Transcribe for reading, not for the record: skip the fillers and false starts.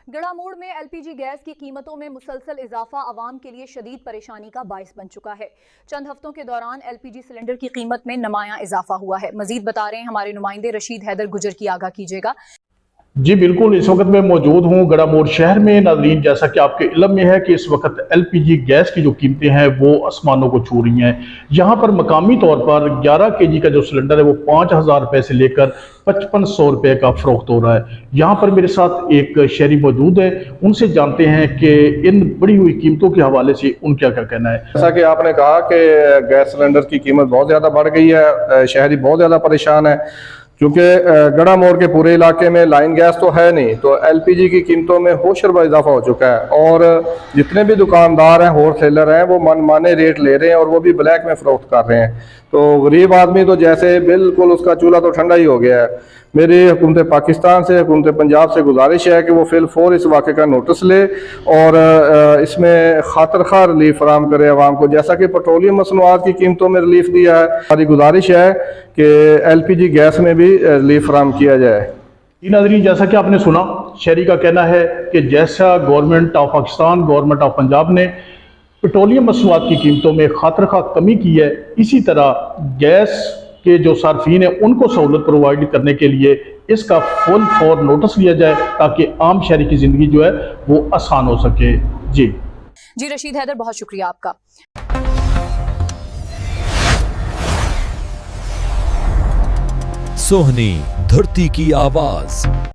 गड़ा मोड़ में एलपीजी गैस की कीमतों में मुसलसल इजाफा आवाम के लिए शदीद परेशानी का बाइस बन चुका है। चंद हफ्तों के दौरान एलपीजी सिलेंडर की कीमत में नुमायां इजाफा हुआ है। मजीद बता रहे हैं हमारे नुमाइंदे रशीद हैदर गुजर की, आगाह कीजिएगा। जी बिल्कुल, इस वक्त मैं मौजूद हूँ गड़ा मोड़ शहर में। नाज़रीन, जैसा कि आपके इल्म में है कि इस वक्त एलपीजी गैस की जो कीमतें हैं वो आसमानों को छू रही हैं। यहाँ पर मकामी तौर पर 11 केजी का जो सिलेंडर है वो 5,000 रुपये से लेकर 5500 रुपये का फरोख्त हो रहा है। यहाँ पर मेरे साथ एक शहरी मौजूद है, उनसे जानते हैं कि इन बढ़ी हुई कीमतों के हवाले से उनका क्या कहना है। जैसा कि आपने कहा कि गैस सिलेंडर की कीमत बहुत ज़्यादा बढ़ गई है, शहरी बहुत ज़्यादा परेशान है क्योंकि गड़ा मोड़ के पूरे इलाके में लाइन गैस तो है नहीं, तो एलपीजी की कीमतों में होशरबा इजाफा हो चुका है और जितने भी दुकानदार हैं, होलसेलर हैं, वो मनमाने रेट ले रहे हैं और वो भी ब्लैक में फ़रोख्त कर रहे हैं। तो गरीब आदमी तो जैसे बिल्कुल उसका चूल्हा तो ठंडा ही हो गया है। मेरी हुकूमत पाकिस्तान से, हुकूमत पंजाब से गुजारिश है कि वो फिलफौर इस वाक़े का नोटिस ले और इसमें खातिर खा रिलीफ फराम करे आवाम को, जैसा कि पेट्रोलियम मसनूआत की कीमतों में रिलीफ दिया है। हमारी गुजारिश है कि एलपीजी गैस में भी रिलीफ फराम किया जाए। नाज़रीन, जैसा कि आपने सुना, शहरी का कहना है कि जैसा government of Pakistan, government of Punjab ने पेट्रोलियम मसनूआत की कीमतों में खातिर खा कमी की है, इसी तरह गैस के जो सार्फिन है उनको सहूलत प्रोवाइड करने के लिए इसका फुल फॉर नोटिस लिया जाए ताकि आम शहरी की ज़िंदगी जो है वो आसान हो सके। जी रशीद हैदर, बहुत शुक्रिया आपका। सोहनी धरती की आवाज।